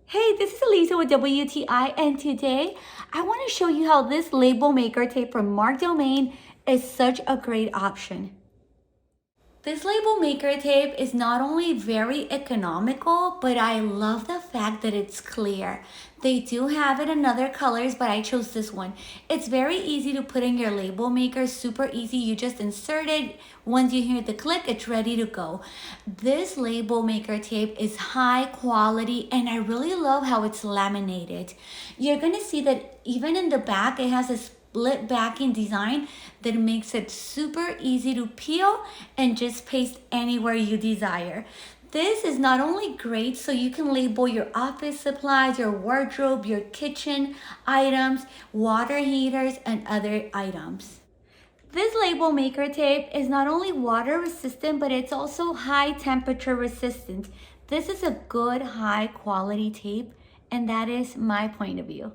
Hey, this is Elisa with WTI, and today I want to show you how this label maker tape from MarkDomain is such a great option. This label maker tape is not only very economical, but I love the fact that it's clear. They do have it in other colors, but I chose this one. It's very easy to put in your label maker, super easy. You just insert it. Once you hear the click, it's ready to go. This label maker tape is high quality, and I really love how it's laminated. You're gonna see that even in the back, it has a split backing design that makes it super easy to peel and just paste anywhere you desire. This is not only great so you can label your office supplies, your wardrobe, your kitchen items, water heaters, and other items. This label maker tape is not only water resistant, but it's also high temperature resistant. This is a good high quality tape, and that is my point of view.